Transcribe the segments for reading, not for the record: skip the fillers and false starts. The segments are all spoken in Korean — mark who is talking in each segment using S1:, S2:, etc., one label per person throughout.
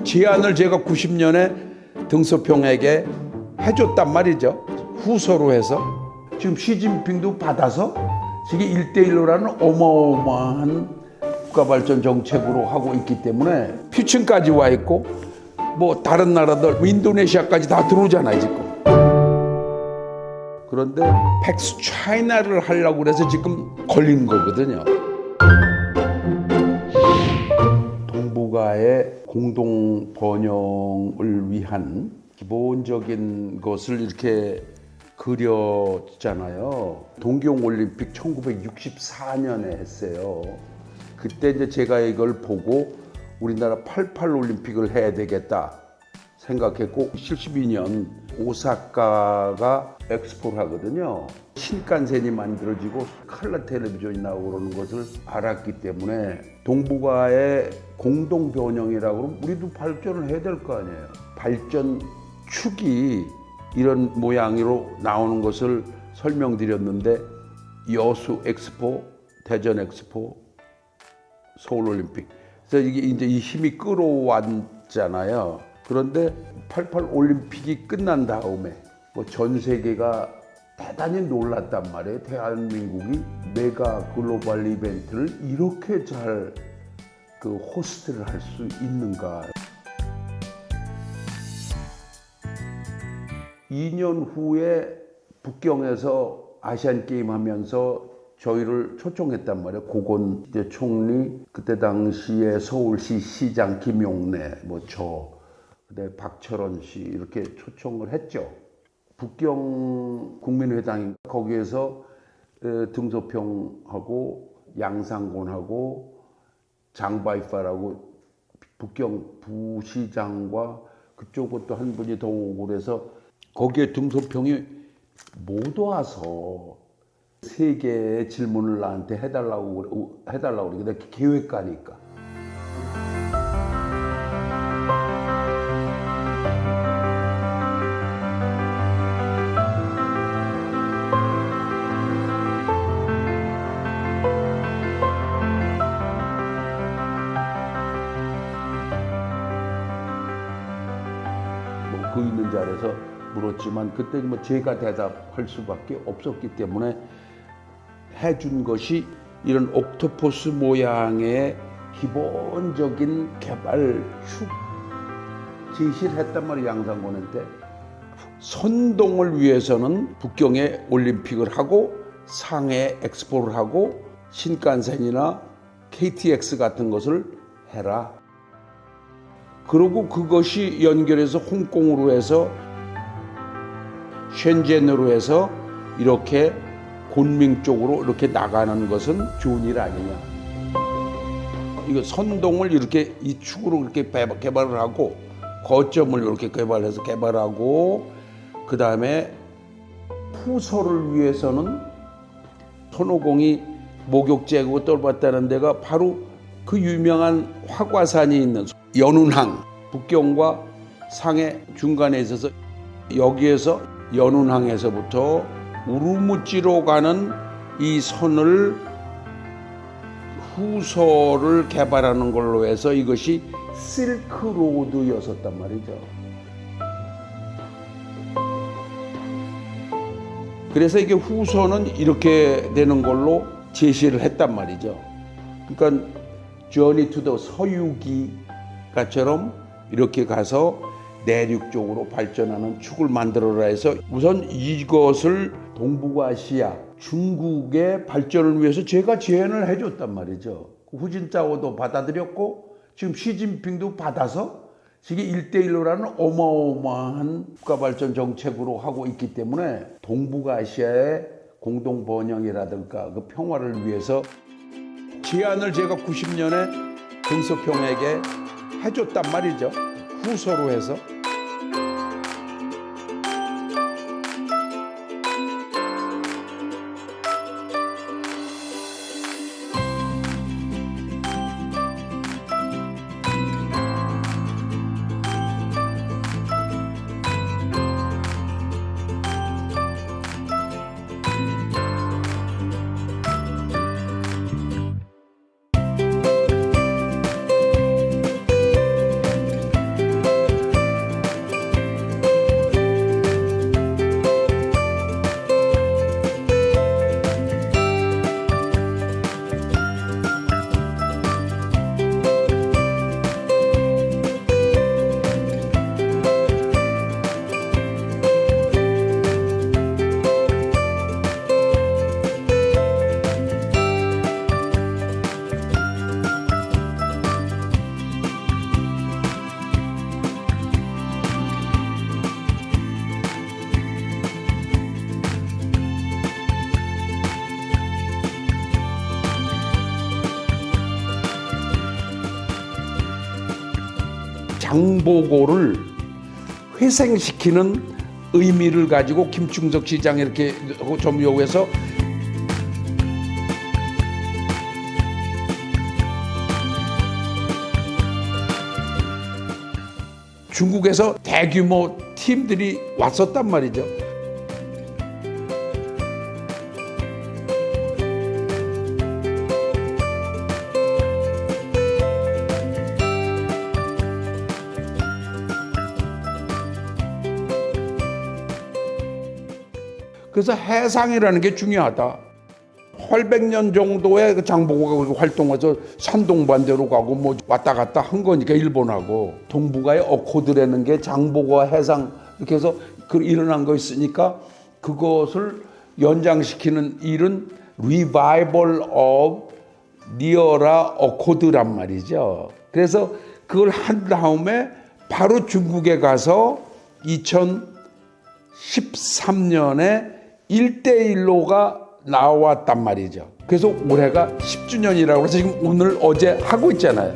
S1: 제안을 제가 90년에 등소평에게 해줬단 말이죠. 후서로 해서 지금 시진핑도 받아서 지금 1대1로라는 어마어마한 국가발전 정책으로 하고 있기 때문에 퓨친까지 와 있고 뭐 다른 나라들 인도네시아까지 다 들어오잖아요 지금. 그런데 팩스 차이나를 하려고 그래서 지금 걸린 거거든요. 동북아의 공동 번영을 위한 기본적인 것을 이렇게 그렸잖아요. 동경올림픽 1964년에 했어요. 그때 이제 제가 이걸 보고 우리나라 88 올림픽을 해야 되겠다 생각했고 72년 오사카가 엑스포를 하거든요. 신칸센이 만들어지고 칼라 텔레비전이 나오고 그러는 것을 알았기 때문에 동북아의 공동 변형이라고 그러면 우리도 발전을 해야 될 거 아니에요. 발전 축이 이런 모양으로 나오는 것을 설명드렸는데 여수 엑스포, 대전 엑스포, 서울 올림픽. 그래서 이게 이제 이 힘이 끌어왔잖아요. 그런데 88 올림픽이 끝난 다음에 뭐 전 세계가 대단히 놀랐단 말이에요. 대한민국이 메가 글로벌 이벤트를 이렇게 잘 호스트를 할 수 있는가. 2년 후에 북경에서 아시안 게임 하면서 저희를 초청했단 말이에요. 고건 총리, 그때 당시에 서울시 시장 김용래, 그때 박철원 씨 이렇게 초청을 했죠. 북경 국민회당 거기에서 등소평하고 양상곤하고 장바이파라고 북경 부시장과 그쪽 것도 한 분이 더 오고 그래서 거기에 등소평이 못 와서 세 개의 질문을 나한테 해달라고 그러니까 계획가니까. 그 있는 자리에서 물었지만 그때 제가 대답할 수밖에 없었기 때문에 해준 것이 이런 옥토퍼스 모양의 기본적인 개발 축 제시를 했단 말이에요. 양상곤한테. 선동을 위해서는 북경에 올림픽을 하고 상해 엑스포를 하고 신칸센이나 KTX 같은 것을 해라. 그리고 그것이 연결해서 홍콩으로 해서 셴젠으로 해서 이렇게 곤밍 쪽으로 이렇게 나가는 것은 좋은 일 아니냐. 이거 선동을 이렇게 이 축으로 이렇게 개발을 하고 거점을 이렇게 개발하고 그 다음에 후서를 위해서는 손오공이 목욕제고 떨봤다는 데가 바로 그 유명한 화과산이 있는 연운항, 북경과 상해 중간에 있어서 여기에서 연운항에서부터 우르무찌로 가는 이 선을 후서를 개발하는 걸로 해서 이것이 실크로드였었단 말이죠. 그래서 이게 후서는 이렇게 되는 걸로 제시를 했단 말이죠. 그러니까 Journey to the 서유기가처럼 이렇게 가서 내륙 쪽으로 발전하는 축을 만들어라 해서 우선 이것을 동북아시아 중국의 발전을 위해서 제가 제안을 해줬단 말이죠. 후진타오도 받아들였고 지금 시진핑도 받아서 지금 1대1로라는 어마어마한 국가발전 정책으로 하고 있기 때문에 동북아시아의 공동 번영이라든가 그 평화를 위해서 제안을 제가 90년에 등소평에게 해줬단 말이죠. 후서로 해서. 장보고를 회생시키는 의미를 가지고 김충석 시장이 이렇게 점요해서 중국에서 대규모 팀들이 왔었단 말이죠. 그래서 해상이라는 게 중요하다. 800년 정도의 그 장보고가 활동해서 산동반대로 가고 뭐 왔다 갔다 한 거니까 일본하고 동북아의 어코드라는 게 장보고와 해상 이렇게 해서 일어난 거 있으니까 그것을 연장시키는 일은 Revival of 니어라 어코드란 말이죠. 그래서 그걸 한 다음에 바로 중국에 가서 2013년에 1대1로가 나왔단 말이죠. 그래서 올해가 10주년이라고 해서 지금 오늘 어제 하고 있잖아요.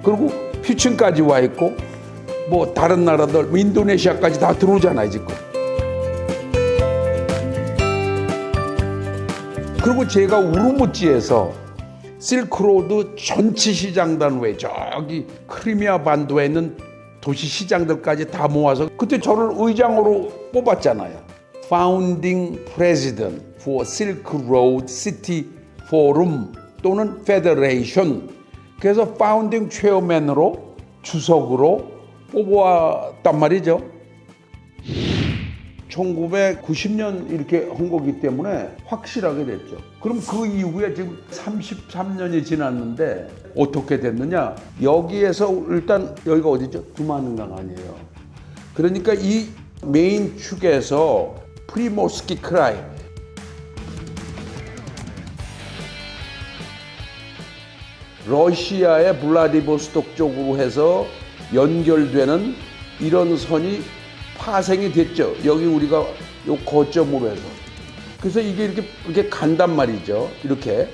S1: 그리고 퓨천까지 와 있고 뭐 다른 나라들 인도네시아까지 다 들어오잖아요 지금. 그리고 제가 우르무치에서 실크로드 전체 시장단 외에 저기 크리미아 반도에 있는 도시 시장들까지 다 모아서 그때 저를 의장으로 뽑았잖아요. Founding President for Silk Road City Forum 또는 Federation. 그래서 파운딩 체어맨으로 주석으로 뽑아왔단 말이죠. 1990년 이렇게 한 거기 때문에 확실하게 됐죠. 그럼 그 이후에 지금 33년이 지났는데 어떻게 됐느냐? 여기에서 일단 여기가 어디죠? 두만강 아니에요. 그러니까 이 메인 축에서 프리모스키 크라이 러시아의 블라디보스톡 쪽으로 해서 연결되는 이런 선이 파생이 됐죠. 여기 우리가 요 거점으로 해서. 그래서 이게 이렇게 간단 말이죠. 이렇게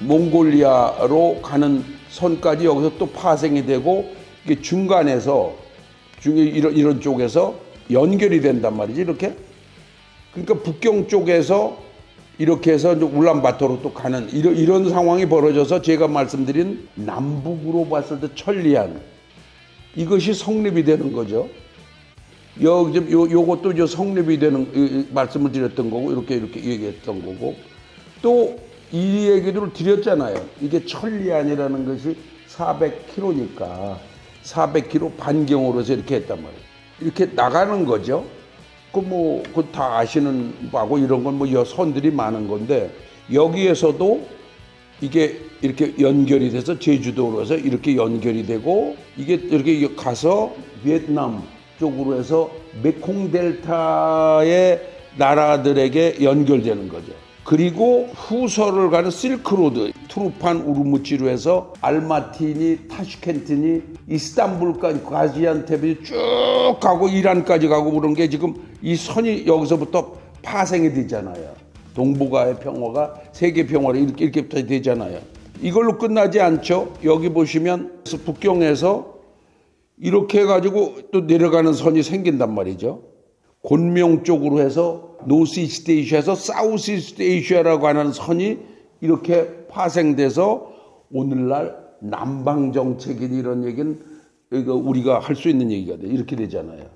S1: 몽골리아로 가는 선까지 여기서 또 파생이 되고 이게 중간에서 이런 쪽에서 연결이 된단 말이지. 이렇게. 그러니까 북경 쪽에서 이렇게 해서 울란바토로 또 가는 이런 상황이 벌어져서 제가 말씀드린 남북으로 봤을 때 천리안 이것이 성립이 되는 거죠. 요것도 성립이 되는 말씀을 드렸던 거고 이렇게 얘기했던 거고 또 이 얘기를 드렸잖아요. 이게 천리안이라는 것이 400km니까 400km 반경으로 해서 이렇게 했단 말이에요. 이렇게 나가는 거죠. 그거 다 아시는 바고 이런 건 선들이 많은 건데 여기에서도 이게 이렇게 연결이 돼서 제주도로 해서 이렇게 연결이 되고 이게 이렇게 가서 베트남 쪽으로 해서 메콩 델타의 나라들에게 연결되는 거죠. 그리고 후서를 가는 실크로드 투르판 우르무치로 해서 알마티니 타슈켄트니 이스탄불까지 가지안테프니 쭉 가고 이란까지 가고 그런 게 지금 이 선이 여기서부터 파생이 되잖아요. 동북아의 평화가 세계 평화로 이렇게부터 되잖아요. 이걸로 끝나지 않죠. 여기 보시면 북경에서 이렇게 해가지고 또 내려가는 선이 생긴단 말이죠. 곤명 쪽으로 해서 노스이스트 에이시아에서 사우스이스트 에이시아라고 하는 선이 이렇게 파생돼서 오늘날 남방정책인 이런 얘기는 우리가 할 수 있는 얘기가 돼. 이렇게 되잖아요.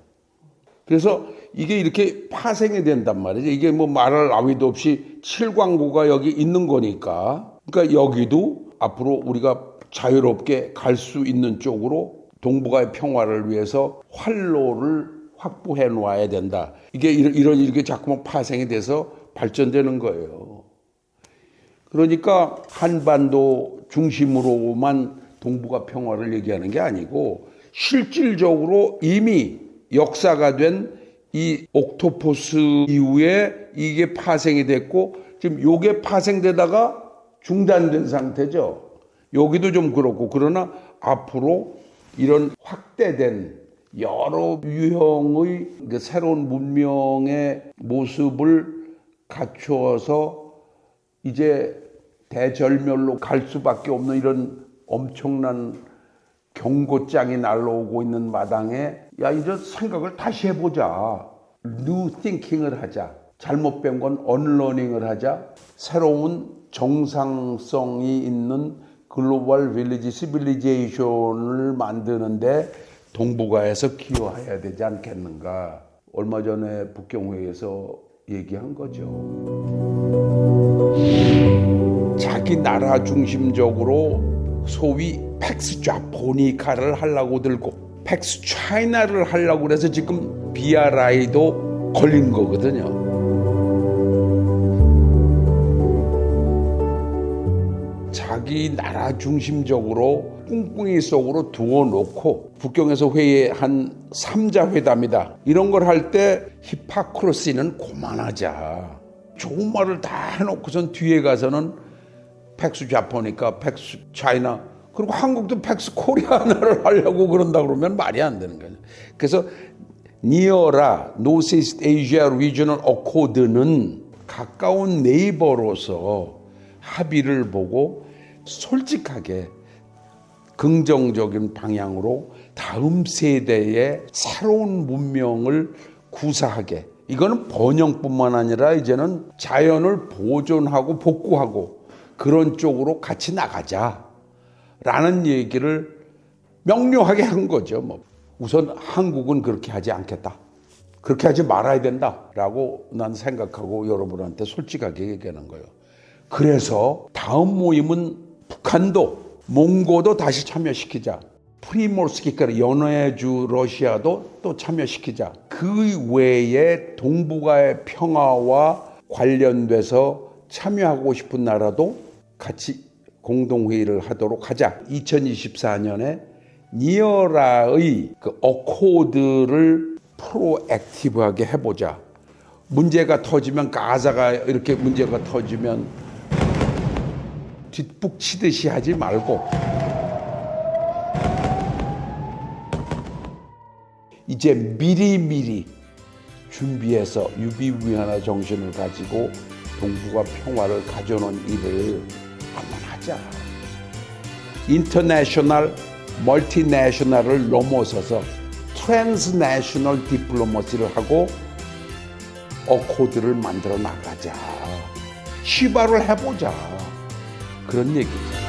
S1: 그래서 이게 이렇게 파생이 된단 말이죠. 이게 말할 나위도 없이 칠광구가 여기 있는 거니까. 그러니까 여기도 앞으로 우리가 자유롭게 갈 수 있는 쪽으로 동북아의 평화를 위해서 활로를 확보해 놓아야 된다. 이게 이렇게 자꾸만 파생이 돼서 발전되는 거예요. 그러니까 한반도 중심으로만 동북아 평화를 얘기하는 게 아니고 실질적으로 이미 역사가 된 이 옥토퍼스 이후에 이게 파생이 됐고 지금 요게 파생되다가 중단된 상태죠. 여기도 좀 그렇고 그러나 앞으로 이런 확대된 여러 유형의 새로운 문명의 모습을 갖추어서 이제 대절멸로 갈 수밖에 없는 이런 엄청난 경고장이 날라오고 있는 마당에 야 이제 생각을 다시 해보자. New thinking을 하자. 잘못 배운 건 언러닝을 하자. 새로운 정상성이 있는 글로벌 빌리지 시빌리제이션을 만드는데 동북아에서 기여해야 되지 않겠는가. 얼마 전에 북경회에서 얘기한 거죠. 자기 나라 중심적으로 소위 팩스 자포니카를 하려고 들고 팩스 차이나를 하려고 그래서 지금 BRI도 걸린 거거든요. 자기 나라 중심적으로 꿍꿍이 속으로 두어놓고 북경에서 회의한 3자 회담이다. 이런 걸 할 때 히파크로시는 그만하자. 좋은 말을 다 해놓고선 뒤에 가서는 팩스 자포니까 팩스 차이나 그리고 한국도 팩스 코리아나를 하려고 그런다 그러면 말이 안 되는 거예요. 그래서 니어라 노스이스트 에이시아 리저널 어코드는 가까운 네이버로서 합의를 보고 솔직하게 긍정적인 방향으로 다음 세대의 새로운 문명을 구사하게 이거는 번영뿐만 아니라 이제는 자연을 보존하고 복구하고 그런 쪽으로 같이 나가자라는 얘기를 명료하게 한 거죠. 뭐 우선 한국은 그렇게 하지 않겠다. 그렇게 하지 말아야 된다라고 난 생각하고 여러분한테 솔직하게 얘기하는 거예요. 그래서 다음 모임은 북한도 몽고도 다시 참여시키자. 프리모르스키가 연해주 러시아도 또 참여시키자. 그 외에 동북아의 평화와 관련돼서 참여하고 싶은 나라도 같이 공동회의를 하도록 하자. 2024년에 니어라의 그 어코드를 프로액티브하게 해보자. 문제가 터지면 가자가 이렇게 문제가 터지면 뒷북치듯이 하지 말고 이제 미리미리 준비해서 유비무연한 정신을 가지고 동북아 평화를 가져오는 일을 한번 하자. 인터내셔널, 멀티내셔널을 넘어서서 트랜스내셔널 디플로머시를 하고 어코드를 만들어 나가자. 시발을 해보자. 그런 얘기죠.